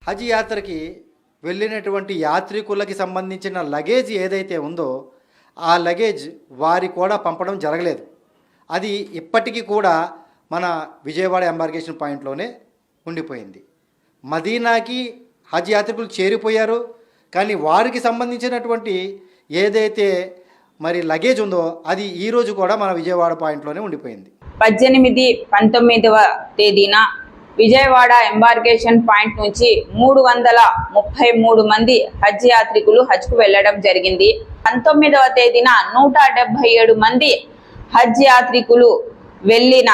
హజ్ యాత్రకి వెళ్ళినటువంటి యాత్రికులకి సంబంధించిన లగేజ్ ఏదైతే ఉందో ఆ లగేజ్ వారి కూడా పంపడం జరగలేదు. అది ఇప్పటికీ కూడా మన విజయవాడ ఎంబార్కేషన్ పాయింట్లోనే ఉండిపోయింది. మదీనాకి హజ్ యాత్రికులు చేరిపోయారు, కానీ వారికి సంబంధించినటువంటి ఏదైతే మరి లగేజ్ ఉందో అది ఈరోజు కూడా మన విజయవాడ పాయింట్లోనే ఉండిపోయింది. 18, 19వ తేదీన విజయవాడ ఎంబార్కేషన్ పాయింట్ నుంచి 333 మంది హజ్ యాత్రికులు హజ్కు వెళ్లడం జరిగింది. 19వ తేదీన 177 మంది హజ్ యాత్రికులు వెళ్ళిన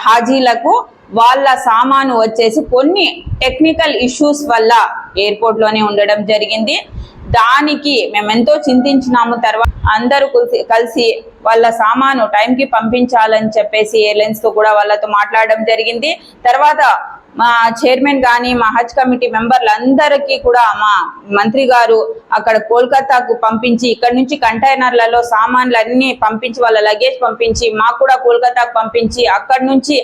హాజీలకు వాళ్ళ సామాను వచ్చేసి కొన్ని టెక్నికల్ ఇష్యూస్ వల్ల ఎయిర్పోర్ట్లోనే ఉండడం జరిగింది. దానికి మేము ఎంతో చింతించినాము. తర్వాత అందరూ కలిసి వాళ్ళ సామాను టైంకి పంపించాలని చెప్పేసి ఎయిర్లైన్స్తో కూడా వాళ్ళతో మాట్లాడడం జరిగింది. తర్వాత మా చైర్మన్ కానీ మా హజ్ కమిటీ మెంబర్లందరికీ కూడా మా మంత్రి గారు అక్కడ కోల్కతాకు పంపించి ఇక్కడ నుంచి కంటైనర్లలో సామాన్లు అన్నీ పంపించి వాళ్ళ లగేజ్ పంపించి మాకు కూడా కోల్కతాకు పంపించి అక్కడ నుంచి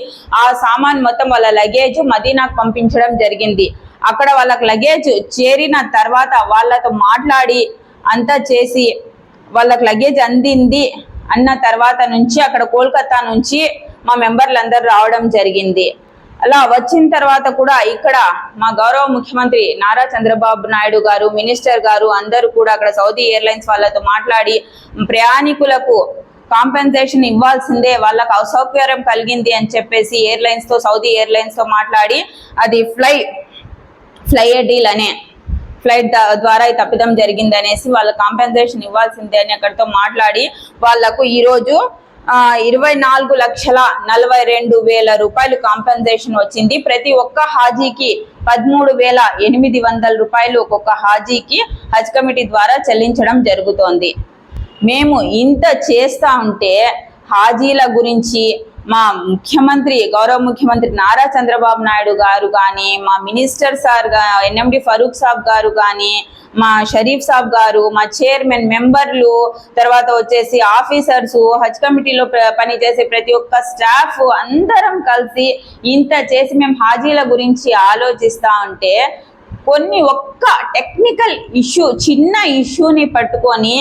ఆ సామాన్ మొత్తం వాళ్ళ లగేజ్ మదీనాకు పంపించడం జరిగింది. అక్కడ వాళ్ళకి లగేజ్ చేరిన తర్వాత వాళ్ళతో మాట్లాడి అంతా చేసి వాళ్ళకి లగేజ్ అందింది అన్న తర్వాత నుంచి అక్కడ కోల్కతా నుంచి మా మెంబర్లందరూ రావడం జరిగింది. అలా వచ్చిన తర్వాత కూడా ఇక్కడ మా గౌరవ ముఖ్యమంత్రి నారా చంద్రబాబు నాయుడు గారు, మినిస్టర్ గారు అందరూ కూడా అక్కడ సౌదీ ఎయిర్లైన్స్ వాళ్ళతో మాట్లాడి ప్రయాణికులకు కాంపెన్సేషన్ ఇవ్వాల్సిందే, వాళ్ళకు అసౌకర్యం కలిగింది అని చెప్పేసి సౌదీ ఎయిర్లైన్స్ తో మాట్లాడి అది ఫ్లై డీల్ అనే ఫ్లైట్ ద్వారా తప్పిదం జరిగింది అనేసి వాళ్ళ కాంపెన్సేషన్ ఇవ్వాల్సిందే అని అక్కడితో మాట్లాడి వాళ్లకు ఈరోజు 24,42,000 రూపాయలు కాంపెన్సేషన్ వచ్చింది. ప్రతి ఒక్క హాజీకి 13,800 రూపాయలు ఒక్కొక్క హాజీకి హజ్ కమిటీ ద్వారా చెల్లించడం జరుగుతోంది. మేము ఇంత చేస్తా ఉంటే హాజీల గురించి మా గౌరవ ముఖ్యమంత్రి నారా చంద్రబాబు నాయుడు గారు కానీ, మా మినిస్టర్ సార్ ఎన్ఎండి ఫరూక్ సాబ్ గారు కానీ, మా షరీఫ్ సాబ్ గారు, మా చైర్మన్ మెంబర్లు, తర్వాత వచ్చేసి ఆఫీసర్స్, హజ్ కమిటీలో పనిచేసే ప్రతి ఒక్క స్టాఫ్ అందరం కలిసి ఇంత చేసి మేము హాజీల గురించి ఆలోచిస్తా ఉంటే ఒక్క టెక్నికల్ ఇష్యూ, చిన్న ఇష్యూని పట్టుకొని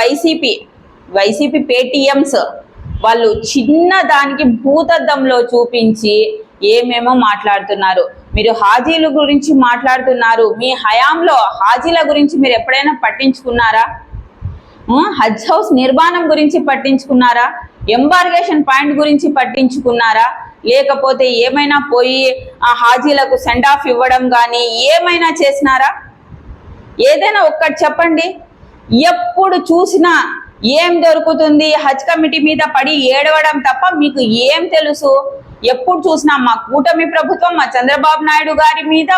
వైసీపీ పేటీఎంస్ వాళ్ళు చిన్న దానికి భూతద్దంలో చూపించి ఏమేమో మాట్లాడుతున్నారు. మీరు హాజీల గురించి మాట్లాడుతున్నారు. మీ హయాంలో హాజీల గురించి మీరు ఎప్పుడైనా పట్టించుకున్నారా? హజ్ హౌస్ నిర్మాణం గురించి పట్టించుకున్నారా? ఎంబార్గేషన్ పాయింట్ గురించి పట్టించుకున్నారా? లేకపోతే ఏమైనా పోయి ఆ హాజీలకు సెండ్ ఆఫ్ ఇవ్వడం కానీ ఏమైనా చేసినారా? ఏదైనా ఒక్కటి చెప్పండి. ఎప్పుడు చూసినా ఏం దొరుకుతుంది, హజ్ కమిటీ మీద పడి ఏడవడం తప్ప మీకు ఏం తెలుసు? ఎప్పుడు చూసినా మా కూటమి ప్రభుత్వం, మా చంద్రబాబు నాయుడు గారి మీద,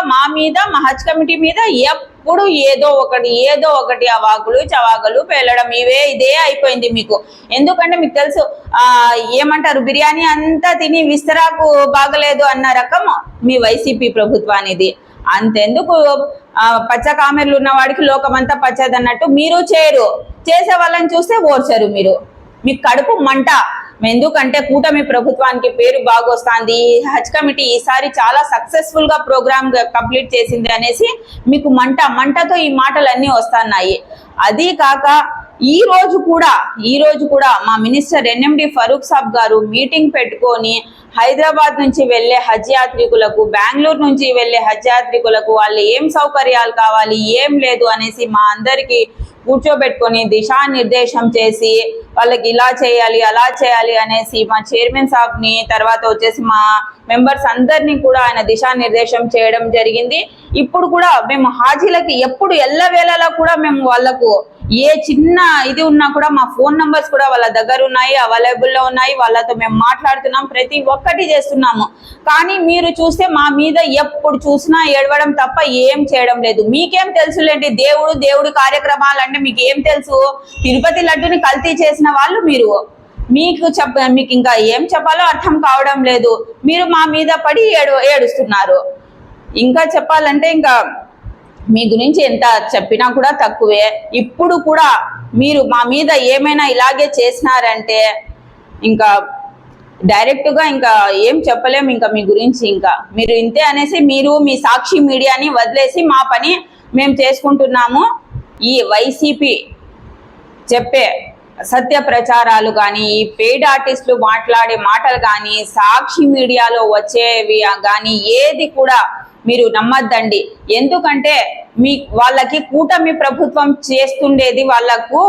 మా హజ్ కమిటీ మీద ఎప్పుడు ఏదో ఒకటి అవాకులు చవాకులు పేలడం ఇదే అయిపోయింది మీకు. ఎందుకంటే మీకు తెలుసు ఏమంటారు, బిర్యానీ అంతా తిని విస్తరాకు బాగలేదు అన్న రకం మీ వైసీపీ ప్రభుత్వానిది. అంతెందుకు పచ్చ కామెర్లు ఉన్న వాడికి లోకమంతా పచ్చదన్నట్టు మీరు చేసే వాళ్ళని చూస్తే ఓర్చరు. మీకు కడుపు మంట. ఎందుకంటే కూటమి ప్రభుత్వానికి పేరు బాగొస్తుంది, హజ్ కమిటీ ఈసారి చాలా సక్సెస్ఫుల్ గా ప్రోగ్రామ్ కంప్లీట్ చేసింది అనేసి మీకు మంటతో ఈ మాటలన్నీ వస్తున్నాయి. అది కాక ఈ రోజు కూడా మా మినిస్టర్ ఎన్ఎండి ఫరూక్ సాబ్ గారు మీటింగ్ పెట్టుకొని హైదరాబాద్ నుంచి వెళ్లే హజ్ యాత్రికులకు, బెంగళూరు నుంచి వెళ్లే హజ్ యాత్రికులకు వాళ్ళు ఏం సౌకర్యాలు కావాలి, ఏం లేదు అనేసి మా అందరికి కూర్చోబెట్టుకొని దిశానిర్దేశం చేసి వాళ్ళకి ఇలా చేయాలి అలా చేయాలి అనేసి మా చైర్మన్ సాబ్ని, తర్వాత వచ్చేసి మా మెంబర్స్ అందరినీ కూడా ఆయన దిశానిర్దేశం చేయడం జరిగింది. ఇప్పుడు కూడా మేము హాజీలకి ఎప్పుడు ఎల్లవేళలా కూడా మేము వాళ్ళకు ఏ చిన్న ఇది ఉన్నా కూడా మా ఫోన్ నంబర్స్ కూడా వాళ్ళ దగ్గర ఉన్నాయి, అవైలబుల్లో ఉన్నాయి. వాళ్ళతో మేము మాట్లాడుతున్నాం, ప్రతి ఒక్కటి చేస్తున్నాము. కానీ మీరు చూస్తే మా మీద ఎప్పుడు చూసినా ఏడవడం తప్ప ఏం చేయడం లేదు. మీకేం తెలుసులేండి, దేవుడి కార్యక్రమాలు అంటే మీకు ఏం తెలుసు? తిరుపతి లడ్డుని కల్తీ చేసిన వాళ్ళు మీకు ఇంకా ఏం చెప్పాలో అర్థం కావడం లేదు. మీరు మా మీద పడి ఏడుస్తున్నారు. ఇంకా చెప్పాలంటే ఇంకా మీ గురించి ఎంత చెప్పినా కూడా తక్కువే. ఇప్పుడు కూడా మీరు మా మీద ఏమైనా ఇలాగే చేసినారంటే ఇంకా డైరెక్ట్ గా ఇంకా ఏం చెప్పలేము ఇంకా మీ గురించి. ఇంకా మీరు ఇంతే అనేసి మీరు మీ సాక్షి మీడియాని వదిలేసి మా పని మేము చేసుకుంటున్నాము. ఈ వైసీపీ చెప్పే సత్య ప్రచారాలు కానీ, ఈ పెయిడ్ ఆర్టిస్టులు మాట్లాడే మాటలు కానీ, సాక్షి మీడియాలో వచ్చేవి కానీ ఏది కూడా మీరు నమ్మద్దండి. ఎందుకంటే వాళ్ళకి కూటమి ప్రభుత్వం చేస్తుండేది వాళ్ళకు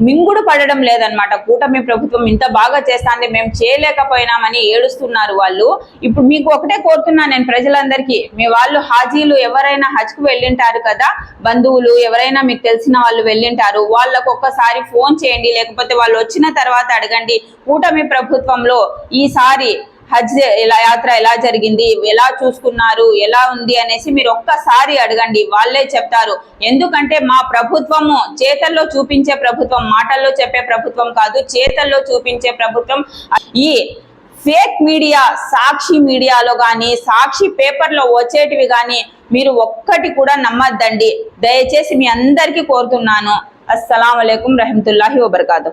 మింగుడు పడడం లేదనమాట. కూటమి ప్రభుత్వం ఇంత బాగా చేస్తాంది, మేము చేయలేకపోయినామని ఏడుస్తున్నారు వాళ్ళు. ఇప్పుడు మీకు ఒకటే కోరుతున్నాను నేను ప్రజలందరికీ, మీ వాళ్ళు హాజీలు ఎవరైనా హజ్కు వెళ్ళింటారు కదా, బంధువులు ఎవరైనా మీకు తెలిసిన వాళ్ళు వెళ్ళింటారు, వాళ్ళకు ఒక్కసారి ఫోన్ చేయండి, లేకపోతే వాళ్ళు వచ్చిన తర్వాత అడగండి కూటమి ప్రభుత్వంలో ఈసారి హజ్ యాత్ర ఎలా జరిగింది, ఎలా చూసుకున్నారు, ఎలా ఉంది అనేసి మీరు ఒక్కసారి అడగండి, వాళ్ళే చెప్తారు. ఎందుకంటే మా ప్రభుత్వము చేతల్లో చూపించే ప్రభుత్వం, మాటల్లో చెప్పే ప్రభుత్వం కాదు, చేతల్లో చూపించే ప్రభుత్వం. ఈ ఫేక్ మీడియా సాక్షి మీడియాలో కానీ, సాక్షి పేపర్లో వచ్చేటివి కానీ మీరు ఒక్కటి కూడా నమ్మద్దండి. దయచేసి మీ అందరికీ కోరుతున్నాను. అస్సలాము అలైకుం రహమతుల్లాహి వబర్కాతుహు.